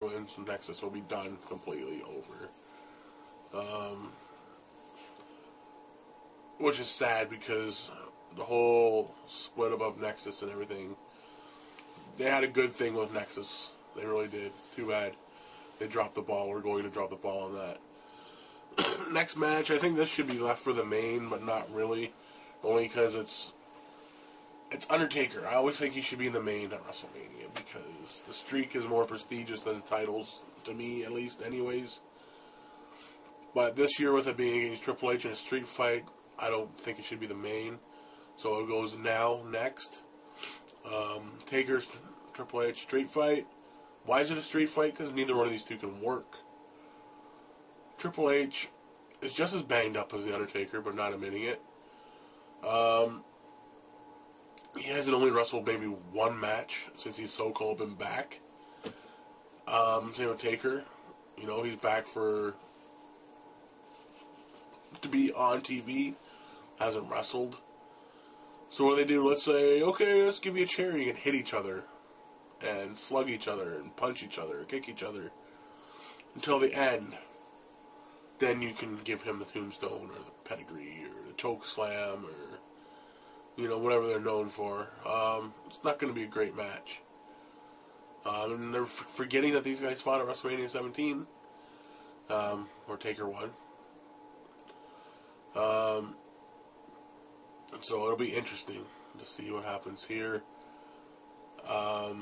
wins, Nexus will be done completely over. Which is sad because the whole split above Nexus and everything, they had a good thing with Nexus. They really did. It's too bad they dropped the ball. We're going to drop the ball on that. Next match, I think this should be left for the main, but not really. Only because it's Undertaker. I always think he should be in the main at WrestleMania because the streak is more prestigious than the titles, to me at least, anyways. But this year, with it being against Triple H in a street fight, I don't think it should be the main. So it goes now, next. Taker's Triple H street fight. Why is it a street fight? Because neither one of these two can work. Triple H is just as banged up as The Undertaker, but not admitting it. He hasn't only wrestled maybe one match since he's so-called been back. Same with Taker. You know, he's back to be on TV. Hasn't wrestled. So what do? Let's say, okay, let's give you a chair. You can hit each other. And slug each other. And punch each other. Kick each other. Until the end. Then you can give him the tombstone or the pedigree or the choke slam or, you know, whatever they're known for. It's not going to be a great match. And they're forgetting that these guys fought at WrestleMania 17. Or Taker won. So it'll be interesting to see what happens here. I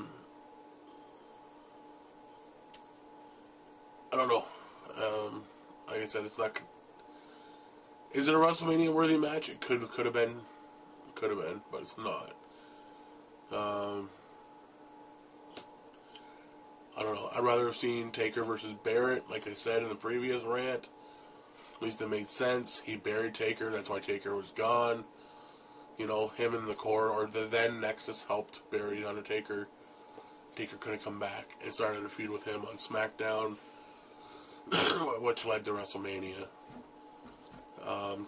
don't know. Like I said, it's not. Is it a WrestleMania worthy match? It could have been, but it's not. I don't know. I'd rather have seen Taker versus Barrett, like I said in the previous rant. At least it made sense. He buried Taker. That's why Taker was gone. You know, him in the core, or the then Nexus helped bury Undertaker. Taker could have come back and started a feud with him on SmackDown, which led to WrestleMania.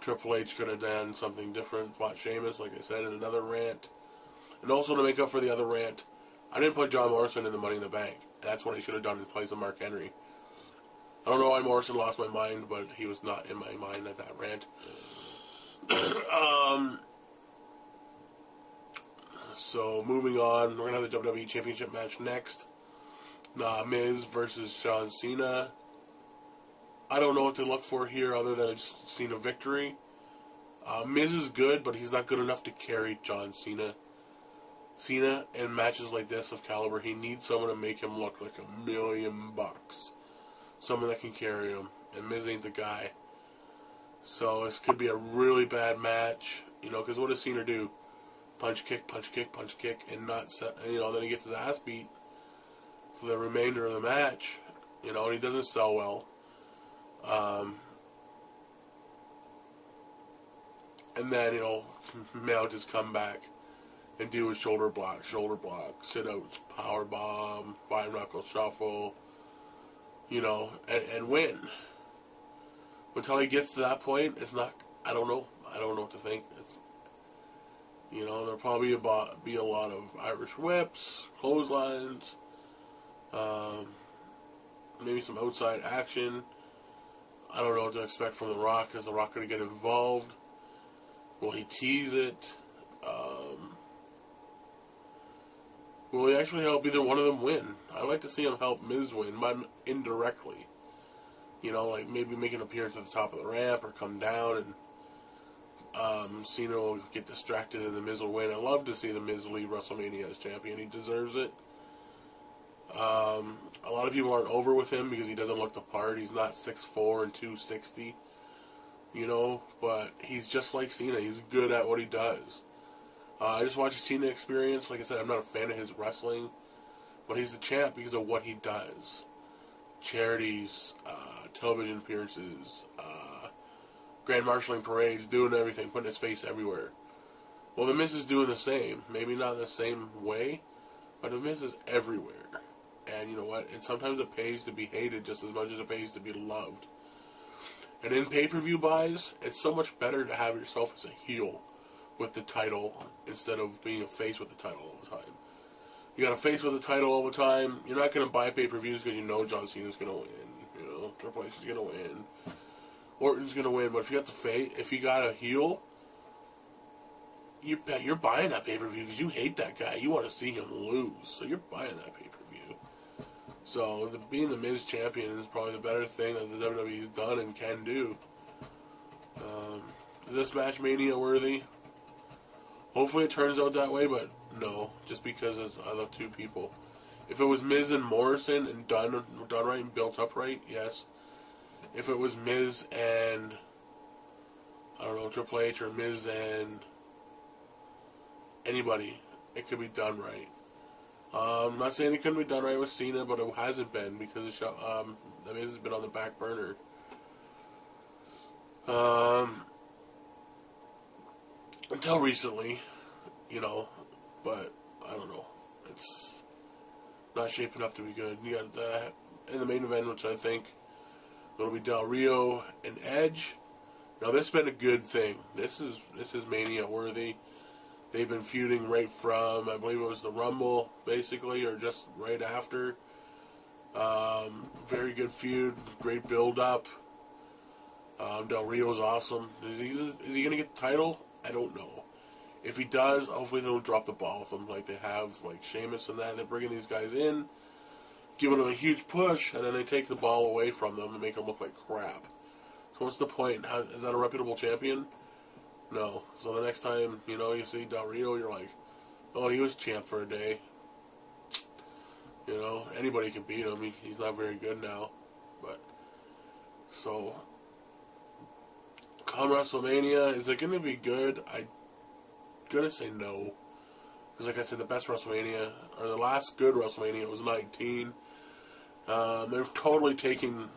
Triple H could have done something different, fought Sheamus, like I said, in another rant. And also to make up for the other rant, I didn't put John Morrison in the Money in the Bank. That's what I should have done in place of Mark Henry. I don't know why Morrison lost my mind, but he was not in my mind at that rant. So, moving on, we're going to have the WWE Championship match next. Miz versus John Cena. I don't know what to look for here other than a Cena victory. Miz is good, but he's not good enough to carry John Cena. Cena, in matches like this of caliber, he needs someone to make him look like $1 million. Someone that can carry him. And Miz ain't the guy. So this could be a really bad match. You know, because what does Cena do? Punch, kick, punch, kick, punch, kick, and not set, you know, then he gets his ass beat for the remainder of the match. You know, and he doesn't sell well. And then, you know, mount his comeback and do his shoulder block, sit out, power bomb, five knuckle shuffle, you know, and win. Until he gets to that point, it's not, I don't know what to think. You know, there'll probably be a lot of Irish whips, clotheslines, maybe some outside action. I don't know what to expect from The Rock. Is The Rock going to get involved? Will he tease it? Will he actually help either one of them win? I'd like to see him help Miz win, but indirectly. You know, like maybe make an appearance at the top of the ramp or come down and Cena will get distracted and the Miz will win. I love to see the Miz leave WrestleMania as champion. He deserves it. A lot of people aren't over with him because he doesn't look the part. He's not 6'4" and 260, you know, but he's just like Cena. He's good at what he does. I just watched Cena Experience. Like I said, I'm not a fan of his wrestling, but he's the champ because of what he does. Charities, television appearances, grand marshalling parades, doing everything, putting his face everywhere. Well, The Miz is doing the same. Maybe not the same way, but The Miz is everywhere. And you know what? And sometimes it pays to be hated just as much as it pays to be loved. And in pay-per-view buys, it's so much better to have yourself as a heel with the title instead of being a face with the title all the time. You got a face with the title all the time. You're not going to buy pay-per-views because you know John Cena's going to win. You know, Triple H is going to win. Orton's going to win. But if you got the face, if you got a heel, you're buying that pay-per-view because you hate that guy. You want to see him lose, so you're buying that pay-per-view. So being the Miz champion is probably the better thing that the WWE's done and can do. Is this match Mania worthy? Hopefully it turns out that way, but no, just because I love two people. If it was Miz and Morrison and done right and built up right, yes. If it was Miz and, I don't know, Triple H or Miz and anybody, it could be done right. I'm not saying it couldn't be done right with Cena, but it hasn't been because the Miz has been on the back burner. Until recently, you know, but I don't know. It's not shaping up to be good. You got in the main event, which I think it'll be Del Rio and Edge. Now this has been a good thing. This is Mania worthy. They've been feuding right from, I believe it was the Rumble, basically, or just right after. Very good feud, great build up. Del Rio's awesome. Is he gonna get the title? I don't know. If he does, hopefully they don't drop the ball with him like they have, like Sheamus and that. They're bringing these guys in, giving them a huge push, and then they take the ball away from them and make them look like crap. So what's the point? Is that a reputable champion? No. So the next time, you know, you see Del Rio, you're like, oh, he was champ for a day. You know, anybody can beat him. He's not very good now. But, so, come WrestleMania, is it going to be good? I'm going to say no. Because like I said, the best WrestleMania, or the last good WrestleMania was 19. They're totally taking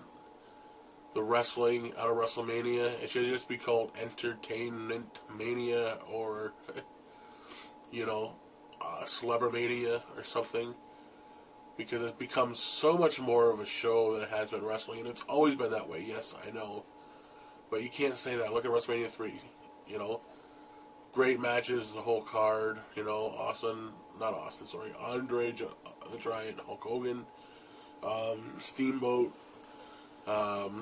the wrestling out of WrestleMania. It should just be called Entertainment Mania or, you know, Celebramania or something. Because it becomes so much more of a show than it has been wrestling. And it's always been that way, yes, I know. But you can't say that. Look at WrestleMania 3, you know. Great matches, the whole card, you know. Andre the Giant, Hulk Hogan, Steamboat,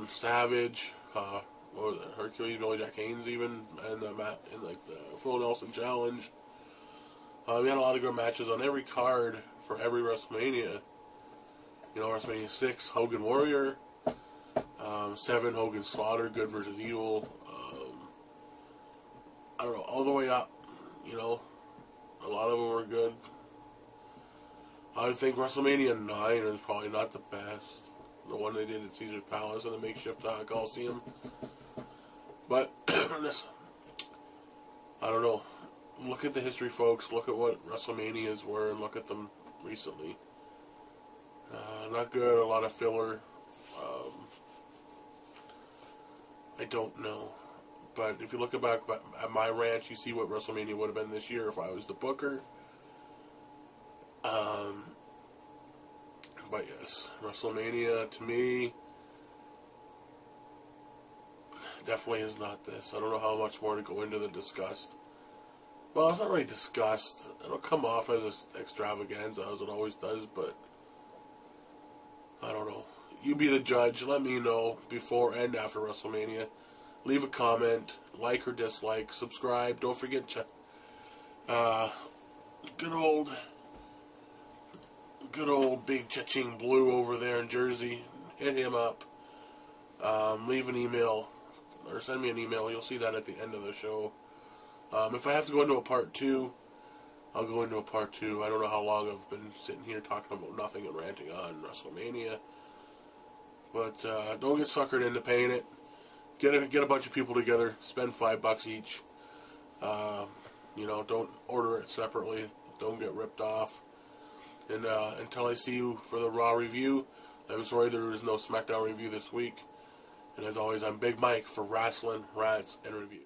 Savage, Hercules, Billy Jack Haynes even, and the Phil Nelson Challenge. We had a lot of good matches on every card for every WrestleMania. You know, WrestleMania 6, Hogan Warrior. 7, Hogan Slaughter, Good versus Evil. I don't know, all the way up. You know, a lot of them were good. I would think WrestleMania 9 is probably not the best. The one they did at Caesar's Palace in the makeshift Coliseum. But, listen, I don't know. Look at the history, folks. Look at what WrestleManias were and look at them recently. Not good. A lot of filler. I don't know. But if you look back at my rant, you see what WrestleMania would have been this year if I was the booker. But yes, WrestleMania to me definitely is not this. I don't know how much more to go into the disgust. Well, it's not really disgust. It'll come off as an extravaganza, as it always does, but I don't know. You be the judge. Let me know before and after WrestleMania. Leave a comment, like or dislike, subscribe. Don't forget good old Big Cha-Ching Blue over there in Jersey. Hit him up. Leave an email or send me an email. You'll see that at the end of the show. If I have to go into a part 2, I'll go into a part 2. I don't know how long I've been sitting here talking about nothing and ranting on WrestleMania. But don't get suckered into paying it. Get a bunch of people together. Spend $5 each. You know, don't order it separately. Don't get ripped off. And until I see you for the Raw review, I'm sorry there is no SmackDown review this week. And as always, I'm Big Mike for Rasslin, Rants, and Reviews.